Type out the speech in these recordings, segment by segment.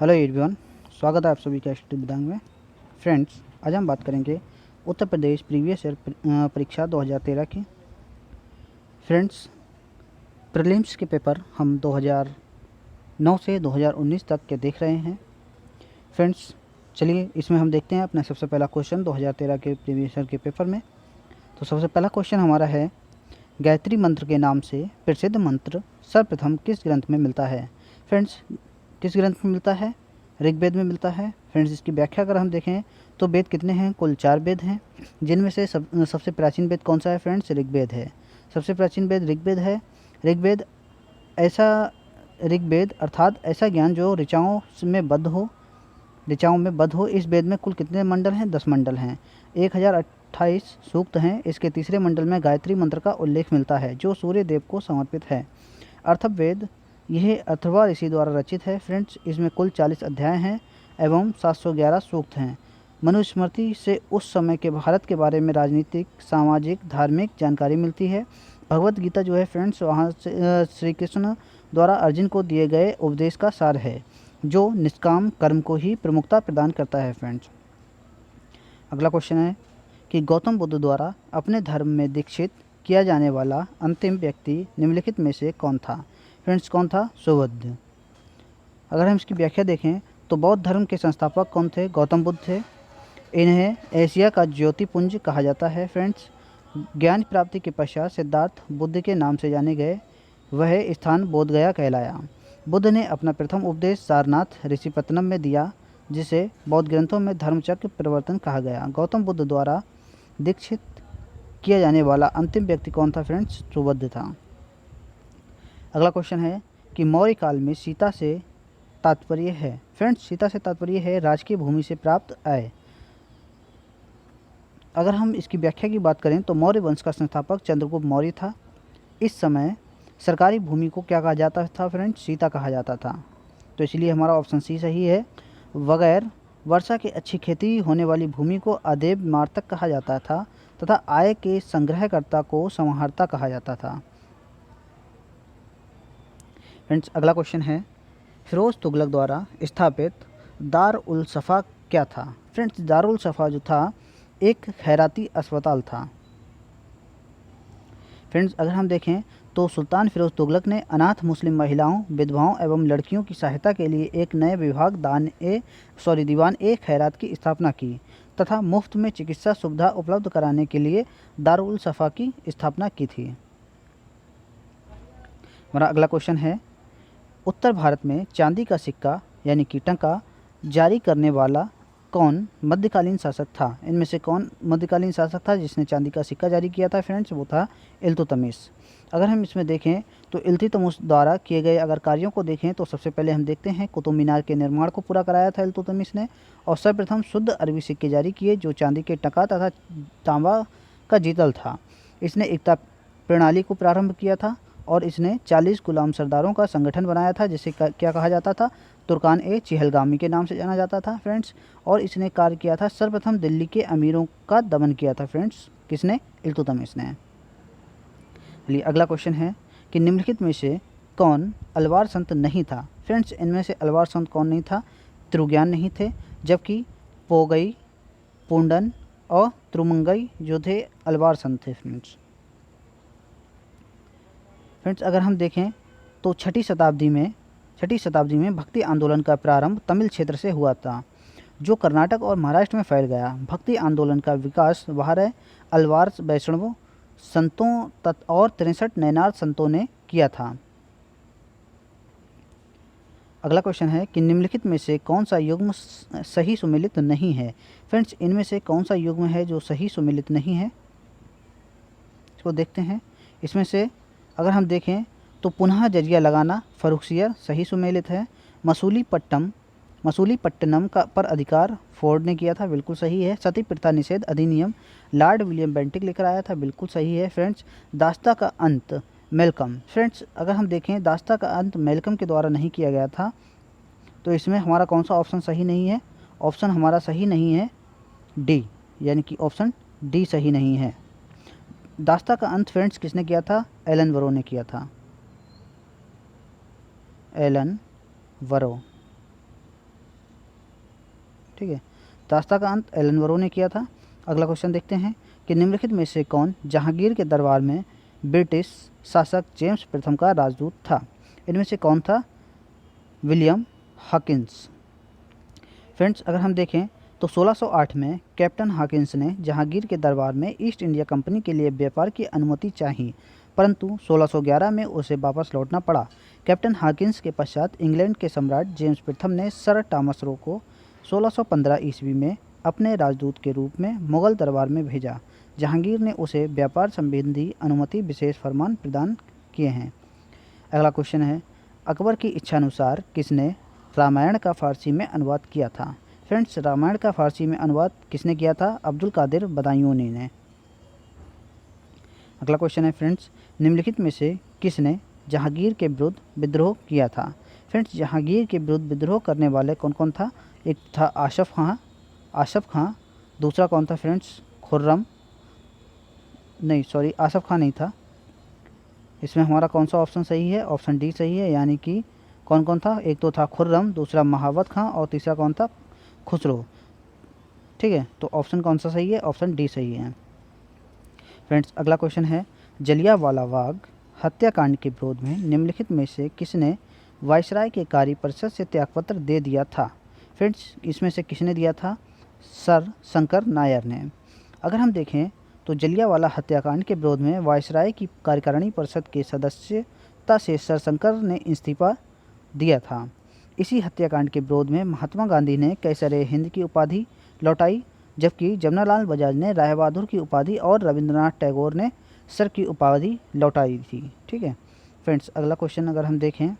Hello everyone, स्वागत है आप सभी का स्टडी विदांग में। फ्रेंड्स, आज हम बात करेंगे उत्तर प्रदेश प्रीवियस ईयर परीक्षा 2013 की। फ्रेंड्स, प्रीलिम्स के पेपर हम 2009 से 2019 तक के देख रहे हैं। फ्रेंड्स, चलिए इसमें हम देखते हैं अपना सबसे पहला क्वेश्चन 2013 के प्रीवियस ईयर के पेपर में। तो सबसे पहला क्वेश्चन हमारा है, गायत्री मंत्र के नाम से प्रसिद्ध मंत्र सर्वप्रथम किस ग्रंथ में मिलता है? फ्रेंड्स, किस ग्रंथ में मिलता है? ऋग्वेद में मिलता है। फ्रेंड्स, इसकी व्याख्या अगर हम देखें तो वेद कितने हैं? कुल 4 वेद हैं, जिनमें से सबसे प्राचीन वेद कौन सा है? फ्रेंड्स, ऋग्वेद है। सबसे प्राचीन वेद ऋग्वेद है। ऋग्वेद ऐसा ऋग्वेद अर्थात ऐसा ज्ञान जो ऋचाओं में बद्ध हो। इस वेद में कुल कितने मंडल हैं? 10 मंडल हैं। 1028 सूक्त हैं। इसके तीसरे मंडल में गायत्री मंत्र का उल्लेख मिलता है, जो सूर्य देव को समर्पित है। अथर्ववेद यह अथर्वा ऋषि द्वारा रचित है। फ्रेंड्स, इसमें कुल 40 अध्याय हैं एवं 711 सूक्त हैं। मनुस्मृति से उस समय के भारत के बारे में राजनीतिक, सामाजिक, धार्मिक जानकारी मिलती है। भगवत गीता जो है फ्रेंड्स, वहाँ से श्री कृष्ण द्वारा अर्जुन को दिए गए उपदेश का सार है, जो निष्काम कर्म को ही प्रमुखता प्रदान करता है। फ्रेंड्स, अगला क्वेश्चन है कि गौतम बुद्ध द्वारा अपने धर्म में दीक्षित किया जाने वाला अंतिम व्यक्ति निम्नलिखित में से कौन था? फ्रेंड्स, कौन था? सुबुद्ध। अगर हम इसकी व्याख्या देखें तो बौद्ध धर्म के संस्थापक कौन थे? गौतम बुद्ध थे। इन्हें एशिया का ज्योतिपुंज कहा जाता है। फ्रेंड्स, ज्ञान प्राप्ति के पश्चात सिद्धार्थ बुद्ध के नाम से जाने गए। वह स्थान बोधगया कहलाया। बुद्ध ने अपना प्रथम उपदेश सारनाथ ऋषिपत्तनम में दिया, जिसे बौद्ध ग्रंथों में धर्मचक्र प्रवर्तन कहा गया। गौतम बुद्ध द्वारा दीक्षित किया जाने वाला अंतिम व्यक्ति कौन था? फ्रेंड्स, सुबुद्ध था। अगला क्वेश्चन है कि मौर्य काल में सीता से तात्पर्य है? फ्रेंड्स, सीता से तात्पर्य है राजकीय भूमि से प्राप्त आय। अगर हम इसकी व्याख्या की बात करें तो मौर्य वंश का संस्थापक चंद्रगुप्त मौर्य था। इस समय सरकारी भूमि को क्या कहा जाता था? फ्रेंड्स, सीता कहा जाता था। तो इसलिए हमारा ऑप्शन सी सही है। बगैर वर्षा की अच्छी खेती होने वाली भूमि को अदेब मार्तक कहा जाता था तथा आय के संग्रहकर्ता को संहारता कहा जाता था। फ्रेंड्स, अगला क्वेश्चन है, फिरोज तुगलक द्वारा स्थापित दार उल सफ़ा क्या था? फ्रेंड्स, दार उल सफ़ा जो था एक खैराती अस्पताल था। फ्रेंड्स, अगर हम देखें तो सुल्तान फिरोज तुगलक ने अनाथ मुस्लिम महिलाओं, विधवाओं एवं लड़कियों की सहायता के लिए एक नए विभाग दीवान ए खैरात की स्थापना की तथा मुफ्त में चिकित्सा सुविधा उपलब्ध कराने के लिए दारुल सफ़ा की स्थापना की थी। हमारा अगला क्वेश्चन है, उत्तर भारत में चांदी का सिक्का यानी कि टंका जारी करने वाला कौन मध्यकालीन शासक था? इनमें से कौन मध्यकालीन शासक था जिसने चांदी का सिक्का जारी किया था? फ्रेंड्स, वो था इल्तुतमिश। अगर हम इसमें देखें तो इल्तुतमिश द्वारा किए गए अगर कार्यों को देखें तो सबसे पहले हम देखते हैं कुतुब मीनार के निर्माण को पूरा कराया था इल्तुतमिश ने, और सर्वप्रथम शुद्ध अरबी सिक्के जारी किए जो चांदी के टंका तथा तांबा का जीतल था। इसने एकता प्रणाली को प्रारंभ किया था और इसने 40 गुलाम सरदारों का संगठन बनाया था, जिसे क्या कहा जाता था? तुर्कान ए चहलगामी के नाम से जाना जाता था। फ्रेंड्स, और इसने कार्य किया था, सर्वप्रथम दिल्ली के अमीरों का दमन किया था। फ्रेंड्स, किसने? इल्तुतमिश ने। चलिए अगला क्वेश्चन है कि निम्नलिखित में से कौन अलवार संत नहीं था? फ्रेंड्स, इनमें से अलवार संत कौन नहीं था? त्रुज्ञान नहीं थे, जबकि पोगई, पुंडन और त्रुमंगई जो थे अलवार संत थे। फ्रेंड्स, अगर हम देखें तो छठी शताब्दी में भक्ति आंदोलन का प्रारंभ तमिल क्षेत्र से हुआ था, जो कर्नाटक और महाराष्ट्र में फैल गया। भक्ति आंदोलन का विकास बारह अलवार वैष्णवों संतों और 63 नैनार संतों ने किया था। अगला क्वेश्चन है कि निम्नलिखित में से कौन सा युग्म सही सुमेलित नहीं है? फ्रेंड्स, इनमें से कौन सा युग्म है जो सही सुमेलित नहीं है? इसको देखते हैं। इसमें से अगर हम देखें तो पुनः जजिया लगाना फर्रुखियर सही सुमेलित है। मसूलीपट्टनम का पर अधिकार फोर्ड ने किया था, बिल्कुल सही है। सती प्रथा निषेध अधिनियम लॉर्ड विलियम बेंटिक लेकर आया था, बिल्कुल सही है। फ्रेंड्स, दास्ता का अंत मेलकम। फ्रेंड्स, अगर हम देखें दास्ता का अंत मेलकम के द्वारा नहीं किया गया था, तो इसमें हमारा कौन सा ऑप्शन सही नहीं है? ऑप्शन हमारा सही नहीं है डी, यानी कि ऑप्शन डी सही नहीं है। दास्ता का अंत फ्रेंड्स किसने किया था? एलन वरो ने किया था, एलन वरो। ठीक है। दास्ता का अंत एलन ने किया था। अगला क्वेश्चन देखते हैं कि निम्नलिखित में से कौन जहांगीर के दरबार में ब्रिटिश शासक जेम्स प्रथम का राजदूत था? इनमें से कौन था? William Hawkins. फ्रेंड्स, अगर हम देखें तो 1608 में कैप्टन हॉकिंस ने जहांगीर के दरबार में ईस्ट इंडिया कंपनी के लिए व्यापार की अनुमति चाही, परंतु 1611 में उसे वापस लौटना पड़ा। कैप्टन हॉकिंस के पश्चात इंग्लैंड के सम्राट जेम्स प्रथम ने सर टॉमस रो को 1615 ईस्वी में अपने राजदूत के रूप में मुगल दरबार में भेजा। जहांगीर ने उसे व्यापार संबंधी अनुमति विशेष फरमान प्रदान किए हैं। अगला क्वेश्चन है, अकबर की इच्छानुसार किसने रामायण का फारसी में अनुवाद किया था? फ्रेंड्स, रामायण का फारसी में अनुवाद किसने किया था? अब्दुल कादिर बदायूनी ने। अगला क्वेश्चन है फ्रेंड्स, निम्नलिखित में से किसने जहांगीर के विरुद्ध विद्रोह किया था? फ्रेंड्स, जहांगीर के विरुद्ध विद्रोह करने वाले कौन कौन था? एक था आसफ खां, दूसरा कौन था फ्रेंड्स? आसफ खां नहीं था। इसमें हमारा कौन सा ऑप्शन सही है? ऑप्शन डी सही है, यानी कि कौन कौन था? एक तो था खुर्रम, दूसरा महावत खां और तीसरा कौन था? खुसरो। ठीक है, तो ऑप्शन कौन सा सही है? ऑप्शन डी सही है। फ्रेंड्स, अगला क्वेश्चन है, जलियांवाला बाग हत्याकांड के विरोध में निम्नलिखित में से किसने वायसराय के कार्य परिषद से त्यागपत्र दे दिया था? फ्रेंड्स, इसमें से किसने दिया था? सर शंकर नायर ने। अगर हम देखें तो जलियांवाला हत्याकांड के विरोध में वायसराय की कार्यकारिणी परिषद के सदस्यता से सर शंकर ने इस्तीफा दिया था। इसी हत्याकांड के विरोध में महात्मा गांधी ने कैसरे हिंद की उपाधि लौटाई, जबकि जमनालाल बजाज ने राय बहादुर की उपाधि और रविंद्रनाथ टैगोर ने सर की उपाधि लौटाई थी। ठीक है फ्रेंड्स, अगला क्वेश्चन अगर हम देखें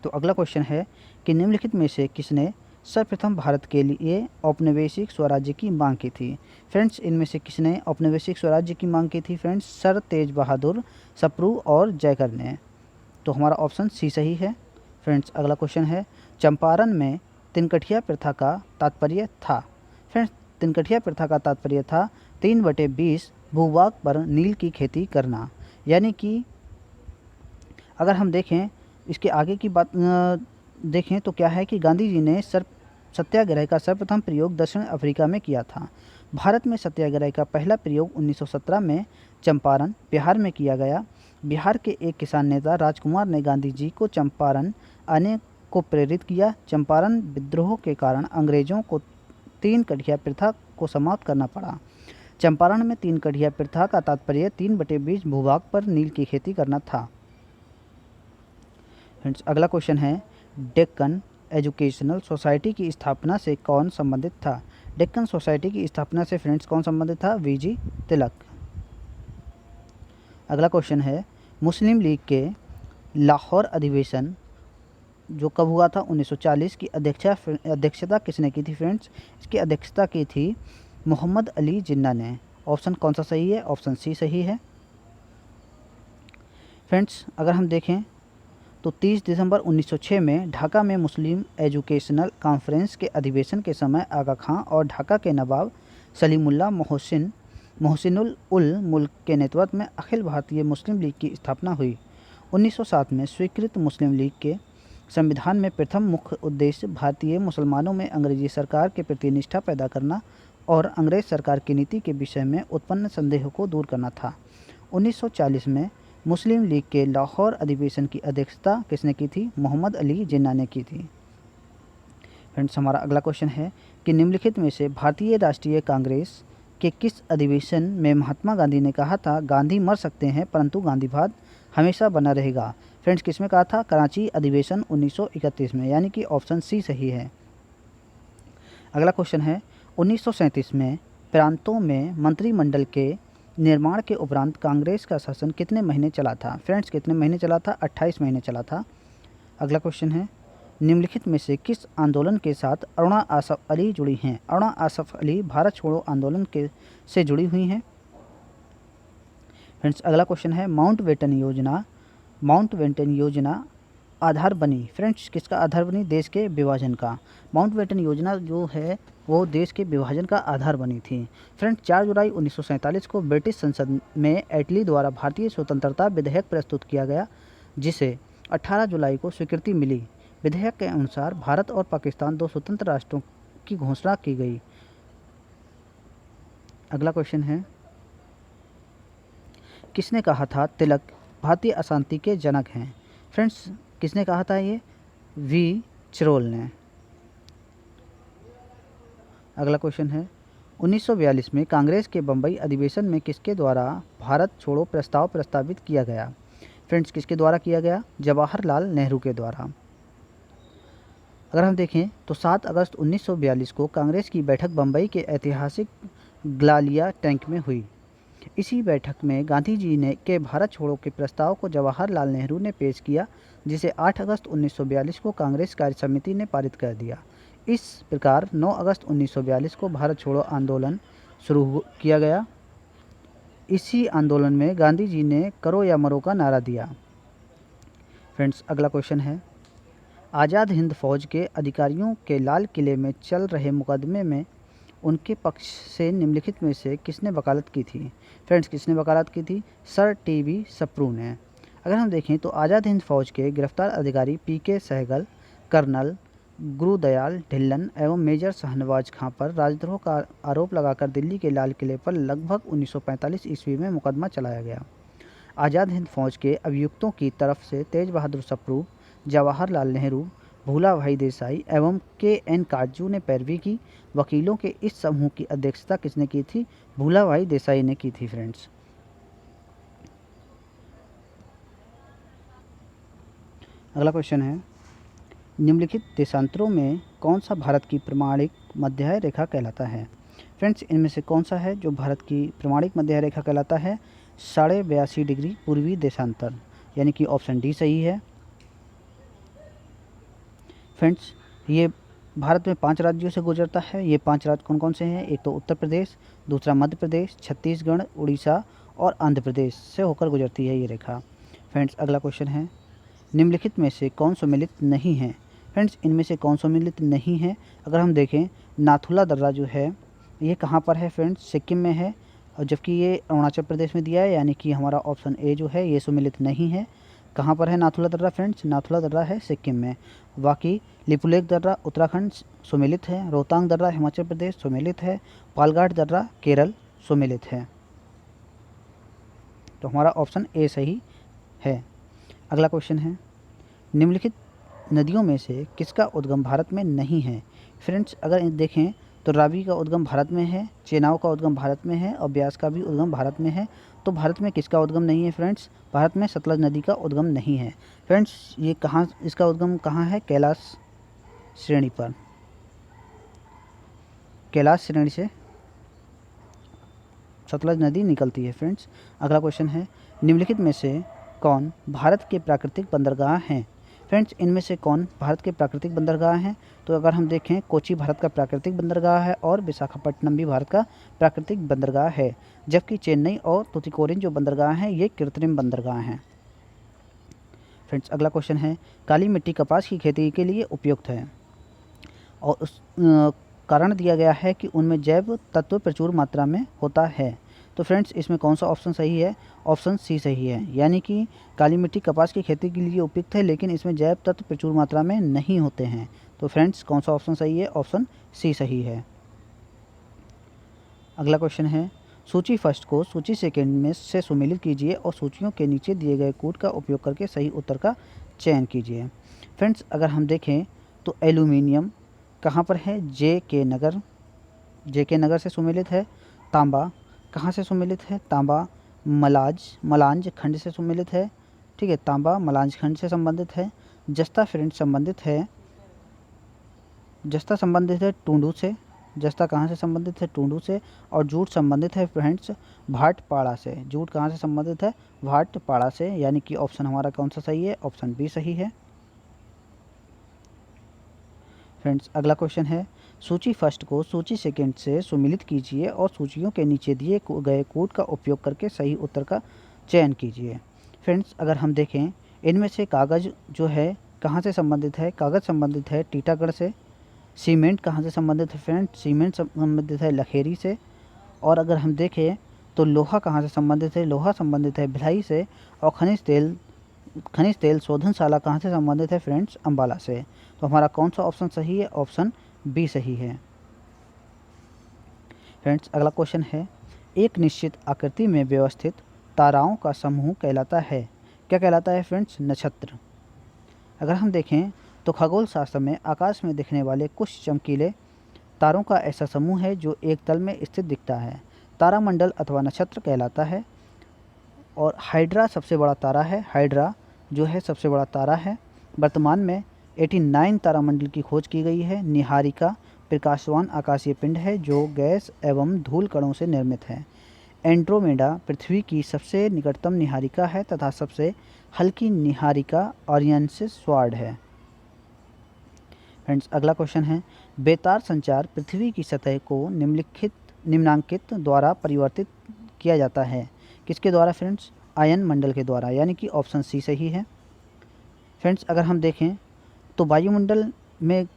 तो अगला क्वेश्चन है कि निम्नलिखित में से किसने सर्वप्रथम भारत के लिए औपनिवेशिक स्वराज्य की मांग की थी? फ्रेंड्स, इनमें से किसने औपनिवेशिक स्वराज्य की मांग की थी? फ्रेंड्स, सर तेज बहादुर सप्रू और जयकर ने। तो हमारा ऑप्शन सी सही है। फ्रेंड्स, अगला क्वेश्चन है, चंपारण में तिनकठिया प्रथा का तात्पर्य था? फ्रेंड्स, तिनकठिया प्रथा का तात्पर्य था 3/20 भूभाग पर नील की खेती करना। यानी कि अगर हम देखें इसके आगे की बात देखें तो क्या है कि गांधी जी ने सत्याग्रह का सर्वप्रथम प्रयोग दक्षिण अफ्रीका में किया था। भारत में सत्याग्रह का पहला प्रयोग 1917 में चंपारण बिहार में किया गया। बिहार के एक किसान नेता राजकुमार ने गांधी जी को चंपारण आने को प्रेरित किया। चंपारण विद्रोह के कारण अंग्रेजों को 3 कठिया प्रथा को समाप्त करना पड़ा। चंपारण में 3 कठिया प्रथा का तात्पर्य 3/20 भूभाग पर नील की खेती करना था। फ्रेंड्स, अगला क्वेश्चन है, डेक्कन एजुकेशनल सोसाइटी की स्थापना से कौन संबंधित था? डेक्कन सोसाइटी की स्थापना से फ्रेंड्स कौन संबंधित था? वीजी तिलक। अगला क्वेश्चन है, मुस्लिम लीग के लाहौर अधिवेशन जो कब हुआ था? 1940 की अध्यक्षता किसने की थी? फ्रेंड्स, इसकी अध्यक्षता की थी मोहम्मद अली जिन्ना ने। ऑप्शन कौन सा सही है? ऑप्शन सी सही है। फ्रेंड्स, अगर हम देखें तो 30 दिसंबर 1906 में ढाका में मुस्लिम एजुकेशनल कॉन्फ्रेंस के अधिवेशन के समय आगा खां और ढाका के नवाब सलीमुल्लाह मोहसिनुल उल मुल्क के नेतृत्व में अखिल भारतीय मुस्लिम लीग की स्थापना हुई। 1907 में स्वीकृत मुस्लिम लीग के संविधान में प्रथम मुख्य उद्देश्य भारतीय मुसलमानों में अंग्रेजी सरकार के प्रति निष्ठा पैदा करना और अंग्रेज सरकार की नीति के विषय में उत्पन्न संदेह को दूर करना था। 1940 में मुस्लिम लीग के लाहौर अधिवेशन की अध्यक्षता किसने की थी? मोहम्मद अली जिन्ना ने की थी। फ्रेंड्स, हमारा अगला क्वेश्चन है कि निम्नलिखित में से भारतीय राष्ट्रीय कांग्रेस के किस अधिवेशन में महात्मा गांधी ने कहा था, गांधी मर सकते हैं परंतु गांधीवाद हमेशा बना रहेगा? फ्रेंड्स, किसमें कहा था? कराची अधिवेशन 1931 में, यानी कि ऑप्शन सी सही है। अगला क्वेश्चन है, 1937 में प्रांतों में मंत्रिमंडल के निर्माण के उपरांत कांग्रेस का शासन कितने महीने चला था? फ्रेंड्स, कितने महीने चला था? 28 महीने चला था। अगला क्वेश्चन है, निम्नलिखित में से किस आंदोलन के साथ अरुणा आसफ अली जुड़ी हैं? अरुणा आसफ अली भारत छोड़ो आंदोलन से जुड़ी हुई हैं। फ्रेंड्स, अगला क्वेश्चन है, माउंटबेटन योजना आधार बनी? फ्रेंड्स, किसका आधार बनी? देश के विभाजन का। माउंटबेटन योजना जो है वो देश के विभाजन का आधार बनी थी। फ्रेंड्स, 4 जुलाई 1947 को ब्रिटिश संसद में एटली द्वारा भारतीय स्वतंत्रता विधेयक प्रस्तुत किया गया, जिसे 18 जुलाई को स्वीकृति मिली। विधेयक के अनुसार भारत और पाकिस्तान 2 स्वतंत्र राष्ट्रों की घोषणा की गई? अगला क्वेश्चन है, किसने कहा था तिलक भारतीय अशांति के जनक हैं? फ्रेंड्स, किसने कहा था ये? वी चिरोल ने। अगला क्वेश्चन है, 1942 में कांग्रेस के बम्बई अधिवेशन में किसके द्वारा भारत छोड़ो प्रस्ताव प्रस्तावित किया गया? फ्रेंड्स, किसके द्वारा किया गया? जवाहरलाल नेहरू के द्वारा। अगर हम देखें तो 7 अगस्त 1942 को कांग्रेस की बैठक बम्बई के ऐतिहासिक ग्लालिया टैंक में हुई। इसी बैठक में गांधी जी ने के भारत छोड़ो के प्रस्ताव को जवाहरलाल नेहरू ने पेश किया, जिसे 8 अगस्त 1942 को कांग्रेस कार्य समिति ने पारित कर दिया। इस प्रकार 9 अगस्त 1942 को भारत छोड़ो आंदोलन शुरू किया गया। इसी आंदोलन में गांधी जी ने करो या मरो का नारा दिया। फ्रेंड्स, अगला क्वेश्चन है, आज़ाद हिंद फौज के अधिकारियों के लाल किले में चल रहे मुकदमे में उनके पक्ष से निम्नलिखित में से किसने वकालत की थी? फ्रेंड्स, किसने वकालत की थी? Sir TB. सप्रू ने। अगर हम देखें तो आज़ाद हिंद फौज के गिरफ्तार अधिकारी पी.के. सहगल, कर्नल गुरुदयाल ढिल्लन एवं मेजर शाहनवाज खां पर राजद्रोह का आरोप लगाकर दिल्ली के लाल किले पर लगभग 1945 ईस्वी में मुकदमा चलाया गया। आज़ाद हिंद फौज के अभियुक्तों की तरफ से तेज बहादुर सप्रू, जवाहरलाल नेहरू, भूला भाई देसाई एवं के.एन. काटजू ने पैरवी की। वकीलों के इस समूह की अध्यक्षता किसने की थी? भूला भाई देसाई ने की थी। फ्रेंड्स, अगला क्वेश्चन है, निम्नलिखित देशांतरों में कौन सा भारत की प्रमाणिक मध्य रेखा कहलाता है? फ्रेंड्स, इनमें से कौन सा है जो भारत की प्रमाणिक मध्य रेखा कहलाता है? 82.5 डिग्री पूर्वी देशांतर, यानी कि ऑप्शन डी सही है। फ्रेंड्स, ये भारत में 5 राज्यों से गुजरता है। ये 5 राज्य कौन कौन से हैं? एक तो उत्तर प्रदेश, दूसरा मध्य प्रदेश, छत्तीसगढ़, उड़ीसा और आंध्र प्रदेश से होकर गुजरती है ये रेखा। फ्रेंड्स, अगला क्वेश्चन है, निम्नलिखित में से कौन सम्मिलित नहीं है? फ्रेंड्स, इनमें से कौन सम्मिलित नहीं है? अगर हम देखें, नाथुला दर्रा जो है ये कहाँ पर है? फ्रेंड्स, सिक्किम में है, और जबकि ये अरुणाचल प्रदेश में दिया है, यानी कि हमारा ऑप्शन ए जो है ये सम्मिलित नहीं है। कहाँ पर है नाथुला दर्रा? फ्रेंड्स, नाथुला दर्रा है सिक्किम में। बाकी लिपुलेख दर्रा उत्तराखंड सम्मिलित है, रोहतांग दर्रा हिमाचल प्रदेश सम्मिलित है, पालघाट दर्रा केरल सम्मिलित है। तो हमारा ऑप्शन ए सही है। अगला क्वेश्चन है, निम्नलिखित नदियों में से किसका उद्गम भारत में नहीं है? फ्रेंड्स, अगर देखें तो रावी का उद्गम भारत में है, चेनाब का उद्गम भारत में है और ब्यास का भी उद्गम भारत में है। तो भारत में किसका उद्गम नहीं है? फ्रेंड्स, भारत में सतलज नदी का उद्गम नहीं है। फ्रेंड्स, ये कहाँ, इसका उद्गम कहाँ है? कैलाश श्रेणी पर, कैलाश श्रेणी से सतलज नदी निकलती है। फ्रेंड्स, अगला क्वेश्चन है, निम्नलिखित में से कौन भारत के प्राकृतिक बंदरगाह हैं? फ्रेंड्स, इनमें से कौन भारत के प्राकृतिक बंदरगाह हैं? तो अगर हम देखें, कोची भारत का प्राकृतिक बंदरगाह है और विशाखापट्टनम भी भारत का प्राकृतिक बंदरगाह है, जबकि चेन्नई और तुतिकोरिन जो बंदरगाह हैं ये कृत्रिम बंदरगाह हैं। फ्रेंड्स, अगला क्वेश्चन है, काली मिट्टी कपास की खेती के लिए उपयुक्त है और उस कारण दिया गया है कि उनमें जैव तत्व प्रचुर मात्रा में होता है। तो फ्रेंड्स, इसमें कौन सा ऑप्शन सही है? ऑप्शन सी सही है, यानी कि काली मिट्टी कपास की खेती के लिए उपयुक्त है, लेकिन इसमें जैव तत्व प्रचुर मात्रा में नहीं होते हैं। तो फ्रेंड्स, कौन सा ऑप्शन सही है? ऑप्शन सी सही है। अगला क्वेश्चन है, सूची फर्स्ट को सूची सेकेंड में से सम्मिलित कीजिए और सूचियों के नीचे दिए गए कोड का उपयोग करके सही उत्तर का चयन कीजिए। फ्रेंड्स, अगर हम देखें तो एल्यूमिनियम कहाँ पर है? जे के नगर से सम्मिलित है। तांबा कहाँ से सम्मिलित है? तांबा मलांज खंड से सम्मिलित है। ठीक है, तांबा मलांज खंड से संबंधित है। जस्ता फ्रेंड्स संबंधित है टूंडू से। जस्ता कहाँ से संबंधित है? टूंडू से। और जूट संबंधित है फ्रेंड्स भाटपाड़ा से। जूट कहाँ से संबंधित है? भाटपाड़ा से, यानी कि ऑप्शन हमारा कौन सा सही है? ऑप्शन बी सही है। फ्रेंड्स, अगला क्वेश्चन है, सूची फर्स्ट को सूची सेकेंड से सम्मिलित कीजिए और सूचियों के नीचे दिए गए कोड का उपयोग करके सही उत्तर का चयन कीजिए। फ्रेंड्स, अगर हम देखें, इनमें से कागज़ जो है कहाँ से संबंधित है? कागज़ संबंधित है टीटागढ़ से। सीमेंट कहाँ से संबंधित है? फ्रेंड्स, सीमेंट संबंधित है लखेरी से। और अगर हम देखें तो लोहा कहाँ से संबंधित है? लोहा संबंधित है भिलाई से। और खनिज तेल शोधनशाला कहाँ से संबंधित है? फ्रेंड्स, अम्बाला से। तो हमारा कौन सा ऑप्शन सही है? ऑप्शन बी सही है। फ्रेंड्स अगला क्वेश्चन है, एक निश्चित आकृति में व्यवस्थित ताराओं का समूह कहलाता है, क्या कहलाता है फ्रेंड्स? नक्षत्र। अगर हम देखें तो खगोल शास्त्र में आकाश में दिखने वाले कुछ चमकीले तारों का ऐसा समूह है जो एक तल में स्थित दिखता है, तारामंडल अथवा नक्षत्र कहलाता है। और हाइड्रा सबसे बड़ा तारा है, हाइड्रा जो है सबसे बड़ा तारा है। वर्तमान में 89 तारामंडल की खोज की गई है। निहारिका प्रकाशवान आकाशीय पिंड है जो गैस एवं धूल कणों से निर्मित है। एंड्रोमेडा पृथ्वी की सबसे निकटतम निहारिका है तथा सबसे हल्की निहारिका ओरियनसिस स्वार्ड है। फ्रेंड्स अगला क्वेश्चन है, बेतार संचार पृथ्वी की सतह को निम्नांकित द्वारा परिवर्तित किया जाता है, किसके द्वारा फ्रेंड्स? आयन मंडल के द्वारा, यानी कि ऑप्शन सी सही है। फ्रेंड्स अगर हम देखें तो वायुमंडल में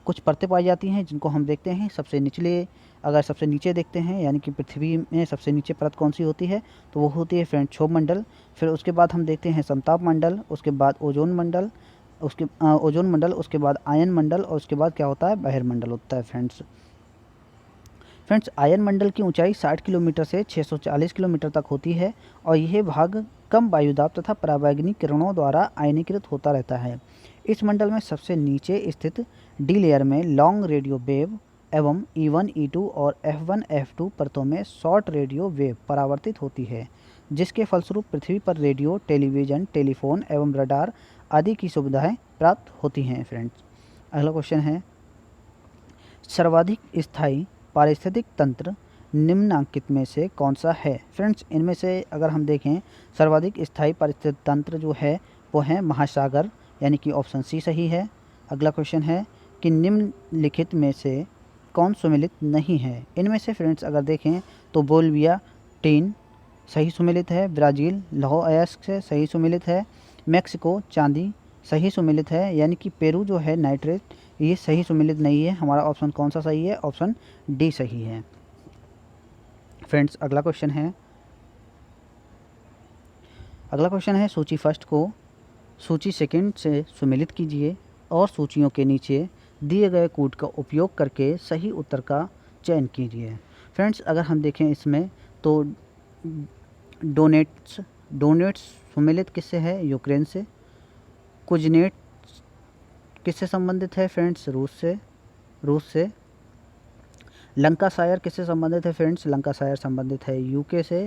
कुछ परतें पाई जाती हैं जिनको हम देखते हैं सबसे निचले, अगर सबसे नीचे देखते हैं यानी कि पृथ्वी में सबसे नीचे परत कौन सी होती है, तो वो होती है फ्रेंड्स क्षोभ मंडल। फिर उसके बाद हम देखते हैं समताप मंडल, उसके बाद ओजोन मंडल, उसके बाद आयन मंडल और उसके बाद क्या होता है? बहिर्मंडल होता है फ्रेंड्स। आयन मंडल की ऊंचाई 60 किलोमीटर से 640 किलोमीटर तक होती है और यह भाग कम वायुदाब तथा पराबैंगनी किरणों द्वारा आयनीकृत होता रहता है। इस मंडल में सबसे नीचे स्थित डी लेयर में लॉन्ग रेडियो वेव एवं E1, E2 और F1, F2 परतों में शॉर्ट रेडियो वेव परावर्तित होती है, जिसके फलस्वरूप पृथ्वी पर रेडियो, टेलीविज़न, टेलीफोन एवं रडार आदि की सुविधाएं प्राप्त होती हैं। फ्रेंड्स अगला क्वेश्चन है, सर्वाधिक स्थायी पारिस्थितिक तंत्र निम्नांकित में से कौन सा है? फ्रेंड्स इनमें से अगर हम देखें सर्वाधिक स्थायी पारिस्थितिक तंत्र जो है वो है महासागर, यानी कि ऑप्शन सी सही है। अगला क्वेश्चन है कि निम्नलिखित में से कौन सुमेलित नहीं है? इनमें से फ्रेंड्स अगर देखें तो बोलिविया टीन सही सुमेलित है, ब्राज़ील लौह अयस्क से सही सुमेलित है, मेक्सिको चांदी सही सुमेलित है, यानी कि पेरू जो है नाइट्रेट ये सही सुमेलित नहीं है। हमारा ऑप्शन कौन सा सही है? ऑप्शन डी सही है। फ्रेंड्स अगला क्वेश्चन है सूची फर्स्ट को सूची सेकंड से सुमेलित कीजिए और सूचियों के नीचे दिए गए कोड का उपयोग करके सही उत्तर का चयन कीजिए। फ्रेंड्स अगर हम देखें इसमें तो डोनेट्स सुमेलित किससे है? यूक्रेन से। कुजनेट्स किससे संबंधित है? फ्रेंड्स रूस से। लंकाशायर किससे संबंधित है? फ्रेंड्स लंकाशायर संबंधित है यूके से,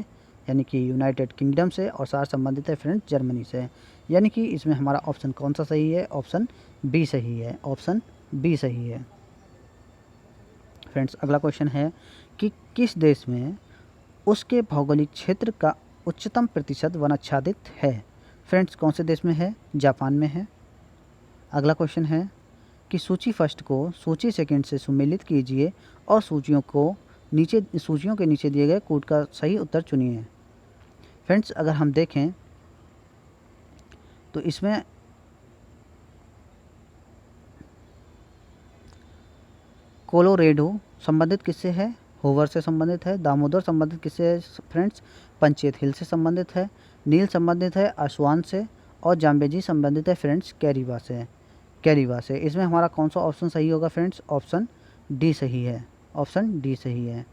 यानी कि यूनाइटेड किंगडम से, और सार संबंधित है फ्रेंड्स जर्मनी से, यानी कि इसमें हमारा ऑप्शन कौन सा सही है? ऑप्शन बी सही है। ऑप्शन बी सही है। फ्रेंड्स अगला क्वेश्चन है कि किस देश में उसके भौगोलिक क्षेत्र का उच्चतम प्रतिशत वनाच्छादित है? फ्रेंड्स कौन से देश में है? जापान में है। अगला क्वेश्चन है कि सूची फर्स्ट को सूची सेकंड से सुमेलित कीजिए और सूचियों के नीचे दिए गए कोड का सही उत्तर चुनिए। फ्रेंड्स अगर हम देखें तो इसमें कोलोरेडो संबंधित किससे है? होवर से संबंधित है। दामोदर संबंधित किससे है? फ्रेंड्स पंचेत हिल से संबंधित है। नील संबंधित है आसवान से और जाम्बेजी संबंधित है फ्रेंड्स कैरीवा से। इसमें हमारा कौन सा ऑप्शन सही होगा? फ्रेंड्स ऑप्शन डी सही है। ऑप्शन डी सही है।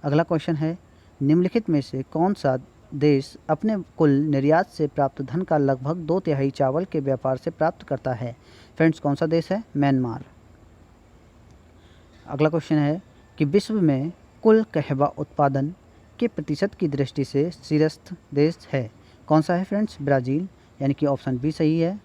अगला क्वेश्चन है, निम्नलिखित में से कौन सा देश अपने कुल निर्यात से प्राप्त धन का लगभग 2/3 चावल के व्यापार से प्राप्त करता है? फ्रेंड्स कौन सा देश है? म्यांमार। अगला क्वेश्चन है कि विश्व में कुल कहवा उत्पादन के प्रतिशत की दृष्टि से शीर्षस्थ देश है? कौन सा है? फ्रेंड्स ब्राज़ील, यानी कि ऑप्शन बी सही है।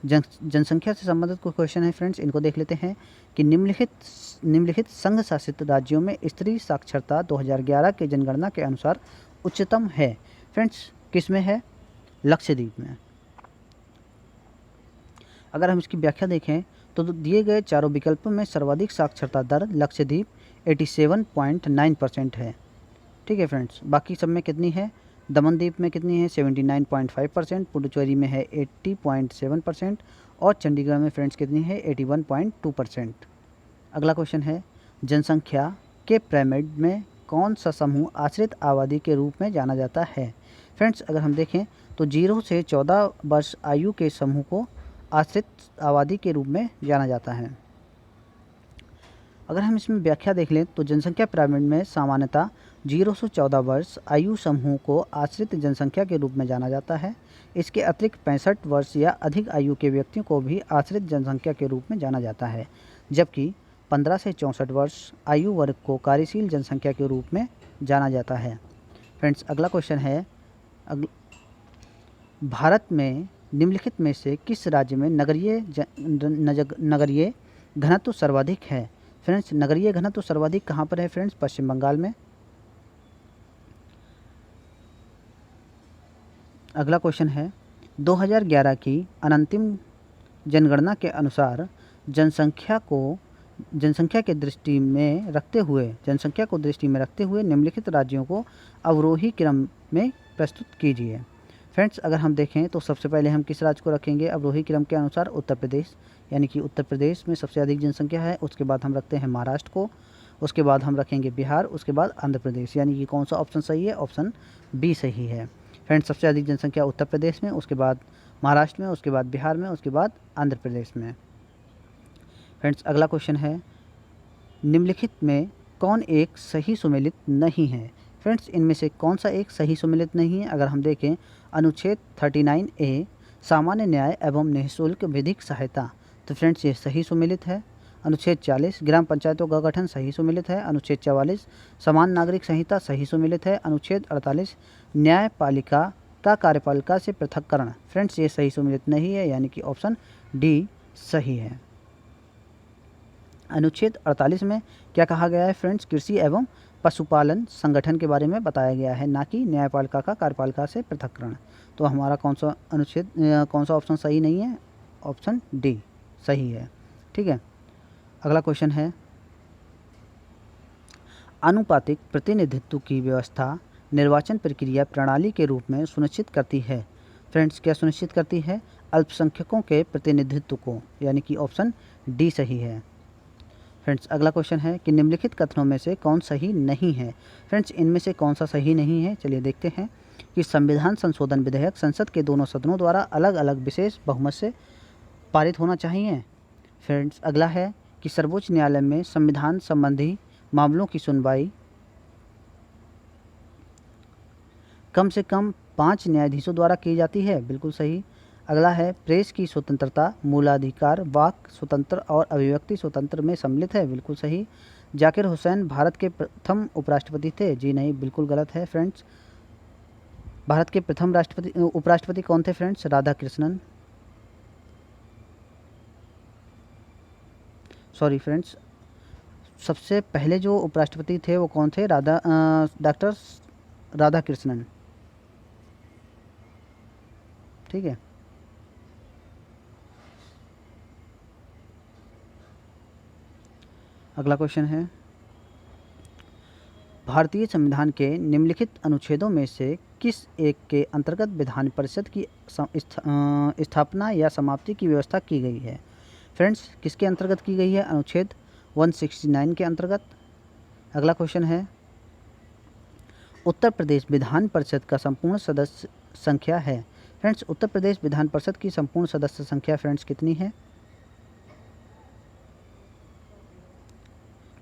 जनसंख्या से संबंधित कोई क्वेश्चन है फ्रेंड्स, इनको देख लेते हैं कि निम्नलिखित संघ शासित राज्यों में स्त्री साक्षरता 2011 के जनगणना के अनुसार उच्चतम है? फ्रेंड्स किस में है? लक्षद्वीप में। अगर हम इसकी व्याख्या देखें तो दिए गए चारों विकल्पों में सर्वाधिक साक्षरता दर लक्षद्वीप 87.9% है। ठीक है फ्रेंड्स, बाकी सब में कितनी है? दमनदीप में कितनी है? 79.5%, पुडुचेरी में है 80.7% और चंडीगढ़ में फ्रेंड्स कितनी है? 81.2%। अगला क्वेश्चन है, जनसंख्या के पिरामिड में कौन सा समूह आश्रित आबादी के रूप में जाना जाता है? फ्रेंड्स अगर हम देखें तो 0 से 14 वर्ष आयु के समूह को आश्रित आबादी के रूप में जाना जाता है। अगर हम इसमें व्याख्या देख लें तो जनसंख्या पिरामिड में सामान्यतः 0 से 14 वर्ष आयु समूह को आश्रित जनसंख्या के रूप में जाना जाता है। इसके अतिरिक्त 65 वर्ष या अधिक आयु के व्यक्तियों को भी आश्रित जनसंख्या के रूप में जाना जाता है, जबकि 15 से 64 वर्ष आयु वर्ग को कार्यशील जनसंख्या के रूप में जाना जाता है। फ्रेंड्स, अगला क्वेश्चन है, भारत में निम्नलिखित में से किस राज्य में नगरीय घनत्व सर्वाधिक है? फ्रेंड्स, नगरीय घनत्व सर्वाधिक कहाँ पर है? फ्रेंड्स, पश्चिम बंगाल में। अगला क्वेश्चन है, 2011 की अनंतिम जनगणना के अनुसार जनसंख्या को दृष्टि में रखते हुए निम्नलिखित राज्यों को अवरोही क्रम में प्रस्तुत कीजिए। फ्रेंड्स, अगर हम देखें तो सबसे पहले हम किस राज्य को रखेंगे अवरोही क्रम के अनुसार? उत्तर प्रदेश, यानी कि उत्तर प्रदेश में सबसे अधिक जनसंख्या है। उसके बाद हम रखते हैं महाराष्ट्र को, उसके बाद हम रखेंगे बिहार, उसके बाद आंध्र प्रदेश, यानी कि कौन सा ऑप्शन सही है? ऑप्शन बी सही है। फ्रेंड्स, सबसे अधिक जनसंख्या उत्तर प्रदेश में, उसके बाद महाराष्ट्र में, उसके बाद बिहार में, उसके बाद आंध्र प्रदेश में। फ्रेंड्स, अगला क्वेश्चन है, निम्नलिखित में कौन एक सही सुमेलित नहीं है? फ्रेंड्स, इनमें से कौन सा एक सही सुमेलित नहीं है? अगर हम देखें अनुच्छेद 39A सामान्य न्याय एवं निःशुल्क विधिक सहायता, तो फ्रेंड्स ये सही सुमेलित है। अनुच्छेद 40 ग्राम पंचायतों का गठन सही सुमेलित है। अनुच्छेद 44 समान नागरिक संहिता सही सुमेलित है। अनुच्छेद 48 न्यायपालिका का कार्यपालिका से पृथककरण, फ्रेंड्स ये सही सुमेलित नहीं है, यानी कि ऑप्शन डी सही है। अनुच्छेद 48 में क्या कहा गया है? फ्रेंड्स, कृषि एवं पशुपालन संगठन के बारे में बताया गया है, ना कि न्यायपालिका का कार्यपालिका से पृथककरण। तो हमारा कौन सा ऑप्शन सही नहीं है? ऑप्शन डी सही है। ठीक है, अगला क्वेश्चन है, आनुपातिक प्रतिनिधित्व की व्यवस्था निर्वाचन प्रक्रिया प्रणाली के रूप में सुनिश्चित करती है। फ्रेंड्स, क्या सुनिश्चित करती है? अल्पसंख्यकों के प्रतिनिधित्व को, यानी कि ऑप्शन डी सही है। फ्रेंड्स, अगला क्वेश्चन है कि निम्नलिखित कथनों में से कौन सही नहीं है? फ्रेंड्स, इनमें से कौन सा सही नहीं है? चलिए देखते हैं कि संविधान संशोधन विधेयक संसद के दोनों सदनों द्वारा अलग अलग विशेष बहुमत से पारित होना चाहिए। फ्रेंड्स, अगला है कि सर्वोच्च न्यायालय में संविधान संबंधी मामलों की सुनवाई कम से कम 5 न्यायाधीशों द्वारा की जाती है, बिल्कुल सही। अगला है, प्रेस की स्वतंत्रता मूलाधिकार वाक स्वतंत्र और अभिव्यक्ति स्वतंत्र में सम्मिलित है, बिल्कुल सही। जाकिर हुसैन भारत के प्रथम उपराष्ट्रपति थे, जी नहीं, बिल्कुल गलत है। फ्रेंड्स, भारत के प्रथम उपराष्ट्रपति कौन थे? Friends, Radha Krishnan. Sorry friends, सबसे पहले जो उपराष्ट्रपति थे वो कौन थे? डॉक्टर राधा कृष्णन। ठीक है, अगला क्वेश्चन है, भारतीय संविधान के निम्नलिखित अनुच्छेदों में से किस एक के अंतर्गत विधान परिषद की स्थापना या समाप्ति की व्यवस्था की गई है? फ्रेंड्स, किसके अंतर्गत की गई है? अनुच्छेद 169 के अंतर्गत। अगला क्वेश्चन है, उत्तर प्रदेश विधान परिषद का संपूर्ण सदस्य संख्या है। फ्रेंड्स, उत्तर प्रदेश विधान परिषद की संपूर्ण सदस्य संख्या फ्रेंड्स कितनी है?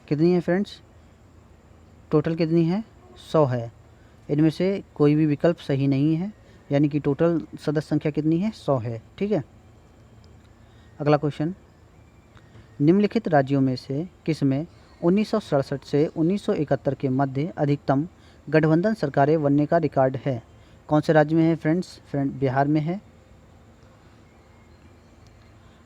कितनी है फ्रेंड्स? टोटल कितनी है? 100 है। इनमें से कोई भी विकल्प सही नहीं है, यानी कि टोटल सदस्य संख्या कितनी है? 100 है। ठीक है, अगला क्वेश्चन, निम्नलिखित राज्यों में से किसमें 1967 से 1971 के मध्य अधिकतम गठबंधन सरकारें बनने का रिकॉर्ड है? कौन से राज्य में है? फ्रेंड्स, बिहार में है।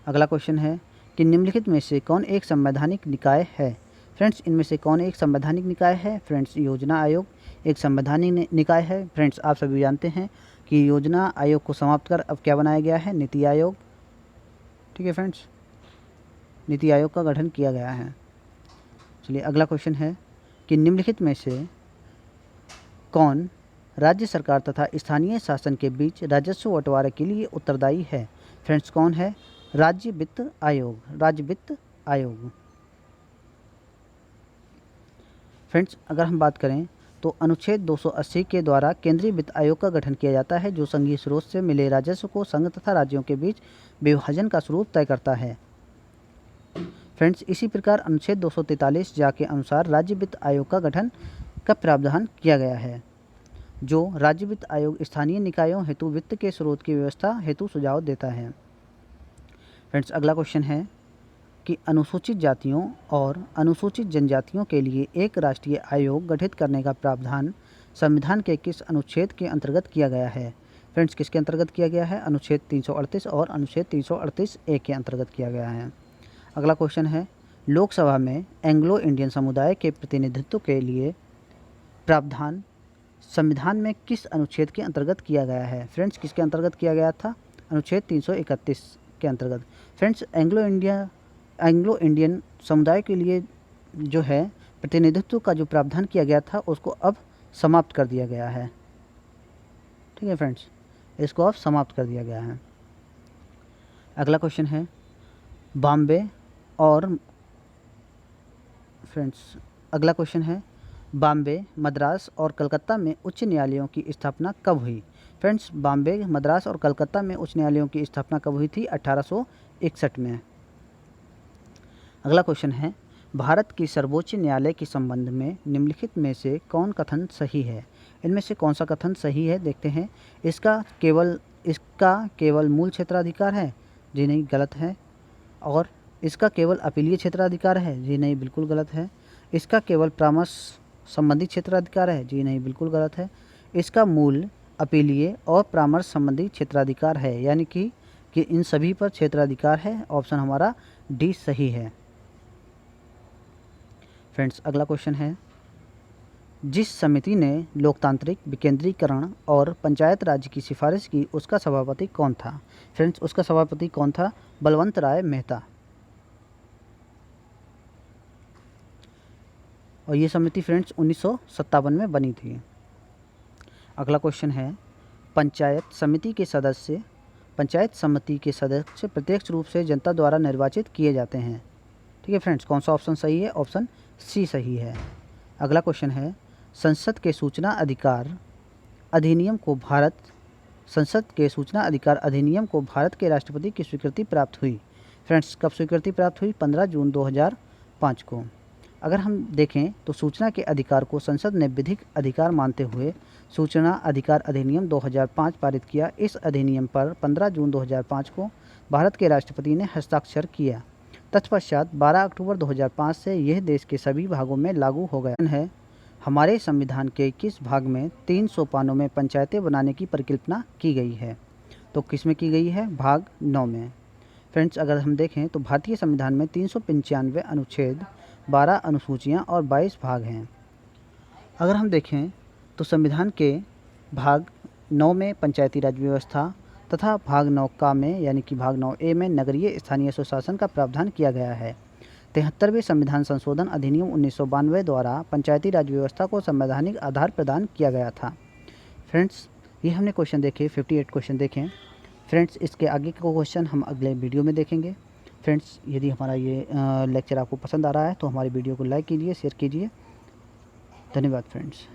अगला क्वेश्चन है कि निम्नलिखित में से कौन एक संवैधानिक निकाय है? फ्रेंड्स, इनमें से कौन एक संवैधानिक निकाय है? फ्रेंड्स, योजना आयोग एक संवैधानिक निकाय है। फ्रेंड्स, आप सभी जानते हैं कि योजना आयोग को समाप्त कर अब क्या बनाया गया है? नीति आयोग। ठीक है फ्रेंड्स, नीति आयोग का गठन किया गया है। चलिए, अगला क्वेश्चन है कि निम्नलिखित में से कौन राज्य सरकार तथा स्थानीय शासन के बीच राजस्व बंटवारे के लिए उत्तरदायी है? फ्रेंड्स, कौन है? राज्य वित्त आयोग। फ्रेंड्स, अगर हम बात करें तो अनुच्छेद 280 के द्वारा केंद्रीय वित्त आयोग का गठन किया जाता है, जो संघीय स्रोत से मिले राजस्व को संघ तथा राज्यों के बीच विभाजन का स्वरूप तय करता है। फ्रेंड्स इसी प्रकार अनुच्छेद 243 जा के अनुसार राज्य वित्त आयोग का गठन का प्रावधान किया गया है, जो राज्य वित्त आयोग स्थानीय निकायों हेतु वित्त के स्रोत की व्यवस्था हेतु सुझाव देता है। फ्रेंड्स अगला क्वेश्चन है कि अनुसूचित जातियों और अनुसूचित जनजातियों के लिए एक राष्ट्रीय आयोग गठित करने का प्रावधान संविधान के किस अनुच्छेद के अंतर्गत किया गया है? फ्रेंड्स किसके अंतर्गत किया गया है? अनुच्छेद 338 और अनुच्छेद 338 ए के अंतर्गत किया गया है। अगला क्वेश्चन है लोकसभा में एंग्लो इंडियन समुदाय के प्रतिनिधित्व के लिए प्रावधान संविधान में किस अनुच्छेद के अंतर्गत किया गया है? फ्रेंड्स किसके अंतर्गत किया गया था? अनुच्छेद 331 के अंतर्गत। फ्रेंड्स एंग्लो इंडियन समुदाय के लिए जो है प्रतिनिधित्व का जो प्रावधान किया गया था उसको अब समाप्त कर दिया गया है। ठीक है फ्रेंड्स, इसको अब समाप्त कर दिया गया है। अगला क्वेश्चन है बॉम्बे और फ्रेंड्स अगला क्वेश्चन है बॉम्बे, मद्रास और कलकत्ता में उच्च न्यायालयों की स्थापना कब हुई? फ्रेंड्स बॉम्बे, मद्रास और कलकत्ता में उच्च न्यायालयों की स्थापना कब हुई थी? 1861 में। अगला क्वेश्चन है भारत की सर्वोच्च न्यायालय के संबंध में निम्नलिखित में से कौन कथन सही है? इनमें से कौन सा कथन सही है देखते हैं। इसका केवल मूल क्षेत्राधिकार है? जी नहीं, गलत है। और इसका केवल अपीलीय क्षेत्राधिकार है? जी नहीं, बिल्कुल गलत है। इसका केवल परामर्श संबंधी क्षेत्राधिकार है? जी नहीं, बिल्कुल गलत है। इसका मूल, अपीलीय और परामर्श संबंधी क्षेत्राधिकार है, यानी कि इन सभी पर क्षेत्राधिकार है। ऑप्शन हमारा डी सही है। फ्रेंड्स अगला क्वेश्चन है जिस समिति ने लोकतांत्रिक विकेंद्रीकरण और पंचायत राज की सिफारिश की उसका सभापति कौन था? फ्रेंड्स उसका सभापति कौन था? बलवंत राय मेहता। और ये समिति फ्रेंड्स 1957 में बनी थी। अगला क्वेश्चन है पंचायत समिति के सदस्य प्रत्यक्ष रूप से जनता द्वारा निर्वाचित किए जाते हैं। ठीक है फ्रेंड्स, कौन सा ऑप्शन सही है? ऑप्शन सी सही है। अगला क्वेश्चन है संसद के सूचना अधिकार अधिनियम को भारत के राष्ट्रपति की स्वीकृति प्राप्त हुई। फ्रेंड्स कब स्वीकृति प्राप्त हुई? 15 जून 2005 को। अगर हम देखें तो सूचना के अधिकार को संसद ने विधिक अधिकार मानते हुए सूचना अधिकार अधिनियम 2005 पारित किया। इस अधिनियम पर 15 जून 2005 को भारत के राष्ट्रपति ने हस्ताक्षर किया। तत्पश्चात 12 अक्टूबर 2005 से यह देश के सभी भागों में लागू हो गया है। हमारे संविधान के किस भाग में 3 सोपानों में पंचायतें बनाने की परिकल्पना की गई है? तो किस में की गई है? भाग 9 में। फ्रेंड्स अगर हम देखें तो भारतीय संविधान में 395 अनुच्छेद, 12 अनुसूचियाँ और 22 भाग हैं। अगर हम देखें तो संविधान के भाग 9 में पंचायती राज व्यवस्था तथा भाग 9 का में यानी कि भाग 9A में नगरीय स्थानीय स्वशासन का प्रावधान किया गया है। 73वें संविधान संशोधन अधिनियम 1992 द्वारा पंचायती राज व्यवस्था को संवैधानिक आधार प्रदान किया गया था। फ्रेंड्स ये हमने क्वेश्चन देखे, 58 क्वेश्चन देखें। फ्रेंड्स इसके आगे के क्वेश्चन हम अगले वीडियो में देखेंगे। फ्रेंड्स यदि हमारा ये लेक्चर आपको पसंद आ रहा है तो हमारी वीडियो को लाइक कीजिए, शेयर कीजिए। धन्यवाद फ्रेंड्स।